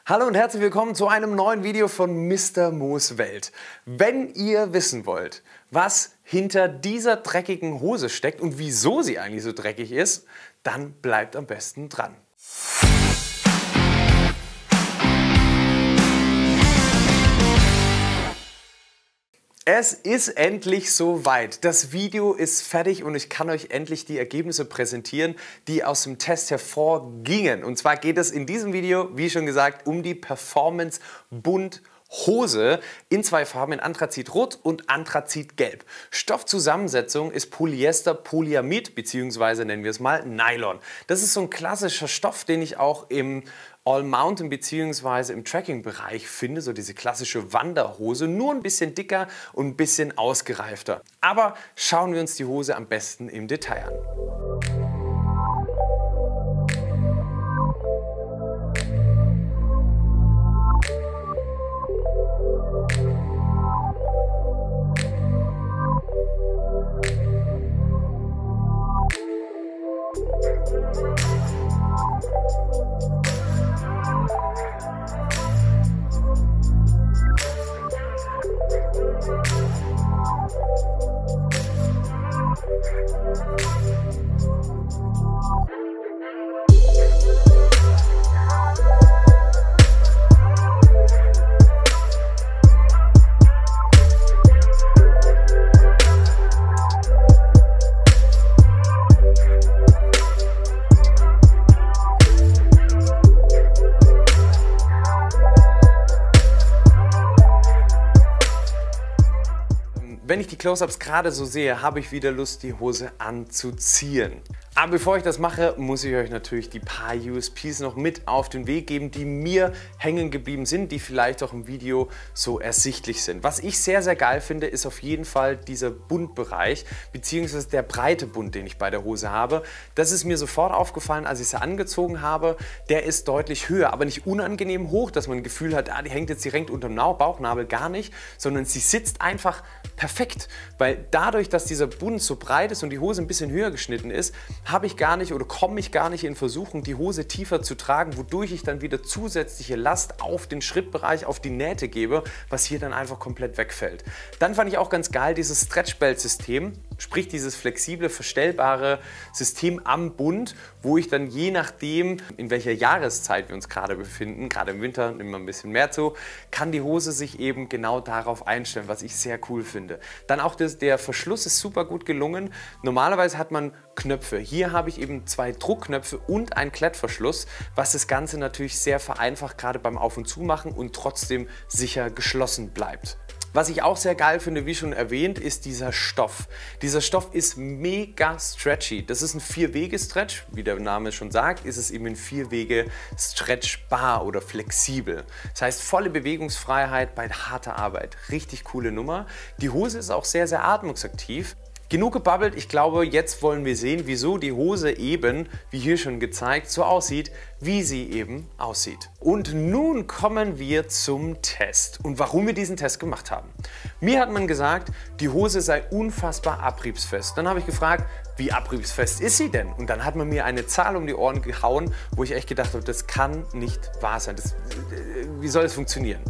Hallo und herzlich willkommen zu einem neuen Video von Mr. Mo's Welt. Wenn ihr wissen wollt, was hinter dieser dreckigen Hose steckt und wieso sie eigentlich so dreckig ist, dann bleibt am besten dran. Es ist endlich soweit. Das Video ist fertig und ich kann euch endlich die Ergebnisse präsentieren, die aus dem Test hervorgingen. Und zwar geht es in diesem Video, wie schon gesagt, um die Performance Bund Hose in zwei Farben, in Anthrazitrot und Anthrazitgelb. Stoffzusammensetzung ist Polyester, Polyamid bzw. nennen wir es mal Nylon. Das ist so ein klassischer Stoff, den ich auch im All-Mountain bzw. im Trekking-Bereich finde, so diese klassische Wanderhose, nur ein bisschen dicker und ein bisschen ausgereifter. Aber schauen wir uns die Hose am besten im Detail an. Wenn ich die Close-Ups gerade so sehe, habe ich wieder Lust, die Hose anzuziehen. Aber bevor ich das mache, muss ich euch natürlich die paar USPs noch mit auf den Weg geben, die mir hängen geblieben sind, die vielleicht auch im Video so ersichtlich sind. Was ich sehr, sehr geil finde, ist auf jeden Fall dieser Bundbereich, beziehungsweise der breite Bund, den ich bei der Hose habe. Das ist mir sofort aufgefallen, als ich sie angezogen habe. Der ist deutlich höher, aber nicht unangenehm hoch, dass man ein Gefühl hat, die hängt jetzt direkt unterm Bauchnabel, gar nicht, sondern sie sitzt einfach perfekt, weil dadurch, dass dieser Bund so breit ist und die Hose ein bisschen höher geschnitten ist, habe ich gar nicht oder komme ich gar nicht in Versuchung, die Hose tiefer zu tragen, wodurch ich dann wieder zusätzliche Last auf den Schrittbereich, auf die Nähte gebe, was hier dann einfach komplett wegfällt. Dann fand ich auch ganz geil dieses Stretch-Belt-System, sprich dieses flexible, verstellbare System am Bund, wo ich dann je nachdem, in welcher Jahreszeit wir uns gerade befinden, gerade im Winter nimmt man ein bisschen mehr zu, kann die Hose sich eben genau darauf einstellen, was ich sehr cool finde. Dann auch der Verschluss ist super gut gelungen. Normalerweise hat man Knöpfe. Hier habe ich eben zwei Druckknöpfe und einen Klettverschluss, was das Ganze natürlich sehr vereinfacht, gerade beim Auf- und Zumachen und trotzdem sicher geschlossen bleibt. Was ich auch sehr geil finde, wie schon erwähnt, ist dieser Stoff. Dieser Stoff ist mega stretchy. Das ist ein 4-Wege-Stretch. Wie der Name schon sagt, ist es eben ein 4-Wege stretchbar oder flexibel. Das heißt, volle Bewegungsfreiheit bei harter Arbeit. Richtig coole Nummer. Die Hose ist auch sehr, sehr atmungsaktiv. Genug gebabbelt, ich glaube, jetzt wollen wir sehen, wieso die Hose eben, wie hier schon gezeigt, so aussieht, wie sie eben aussieht. Und nun kommen wir zum Test und warum wir diesen Test gemacht haben. Mir hat man gesagt, die Hose sei unfassbar abriebsfest. Dann habe ich gefragt, wie abriebsfest ist sie denn? Und dann hat man mir eine Zahl um die Ohren gehauen, wo ich echt gedacht habe, das kann nicht wahr sein. Wie soll das funktionieren?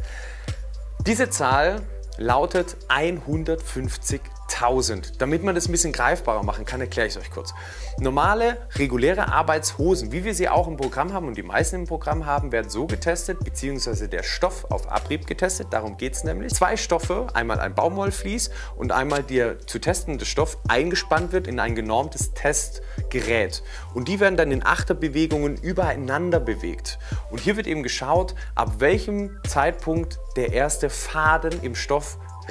Diese Zahl lautet 150.000. Damit man das ein bisschen greifbarer machen kann, erkläre ich es euch kurz. Normale, reguläre Arbeitshosen, wie wir sie auch im Programm haben und die meisten im Programm haben, werden so getestet, beziehungsweise der Stoff auf Abrieb getestet. Darum geht es nämlich. Zwei Stoffe, einmal ein Baumwollvlies und einmal der zu testende Stoff eingespannt wird in ein genormtes Testgerät. Und die werden dann in Achterbewegungen übereinander bewegt. Und hier wird eben geschaut, ab welchem Zeitpunkt der erste Faden im Stoff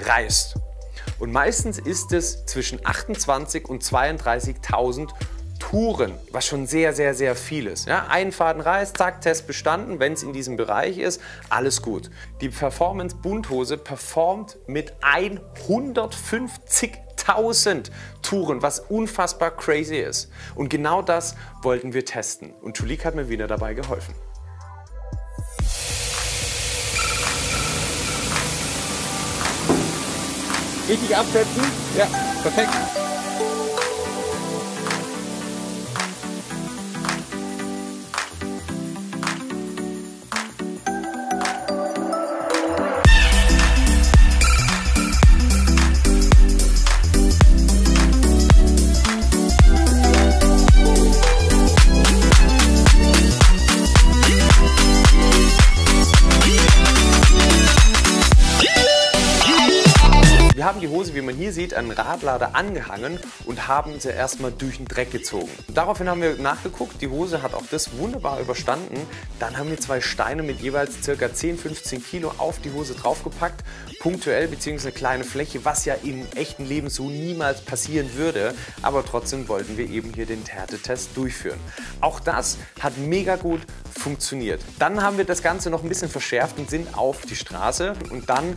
reißt. Und meistens ist es zwischen 28.000 und 32.000 Touren, was schon sehr, sehr, sehr viel ist. Ja, ein Faden reißt, zack, Test bestanden, wenn es in diesem Bereich ist, alles gut. Die Performance Bundhose performt mit 150.000 Touren, was unfassbar crazy ist. Und genau das wollten wir testen. Und Julik hat mir wieder dabei geholfen. Richtig absetzen. Ja, perfekt. Hose, wie man hier sieht, an einen Radlader angehangen und haben sie erstmal durch den Dreck gezogen. Daraufhin haben wir nachgeguckt, die Hose hat auch das wunderbar überstanden. Dann haben wir 2 Steine mit jeweils ca. 10-15 Kilo auf die Hose draufgepackt, punktuell bzw. eine kleine Fläche, was ja im echten Leben so niemals passieren würde, aber trotzdem wollten wir eben hier den Härtetest durchführen. Auch das hat mega gut funktioniert. Dann haben wir das Ganze noch ein bisschen verschärft und sind auf die Straße und dann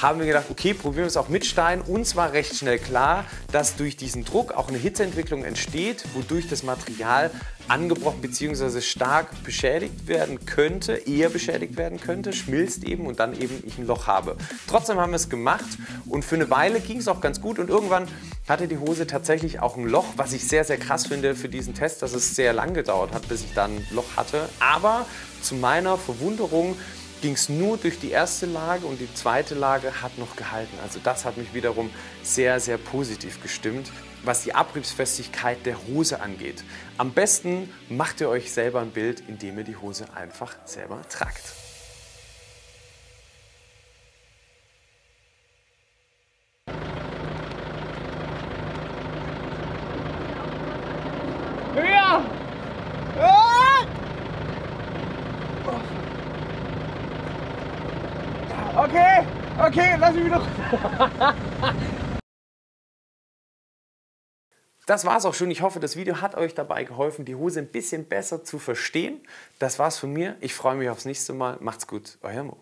haben wir gedacht, okay, probieren wir es auch mit Stein. Uns war recht schnell klar, dass durch diesen Druck auch eine Hitzeentwicklung entsteht, wodurch das Material angebrochen bzw. stark beschädigt werden könnte, eher beschädigt werden könnte, schmilzt eben und dann eben ich ein Loch habe. Trotzdem haben wir es gemacht und für eine Weile ging es auch ganz gut und irgendwann hatte die Hose tatsächlich auch ein Loch, was ich sehr, sehr krass finde für diesen Test, dass es sehr lang gedauert hat, bis ich dann ein Loch hatte. Aber zu meiner Verwunderung ging es nur durch die erste Lage und die zweite Lage hat noch gehalten. Also das hat mich wiederum sehr, sehr positiv gestimmt, was die Abriebsfestigkeit der Hose angeht. Am besten macht ihr euch selber ein Bild, indem ihr die Hose einfach selber tragt. Ja! Ah! Okay, okay, lass mich wieder. Das war's auch schon. Ich hoffe, das Video hat euch dabei geholfen, die Hose ein bisschen besser zu verstehen. Das war's von mir. Ich freue mich aufs nächste Mal. Macht's gut, euer Mo.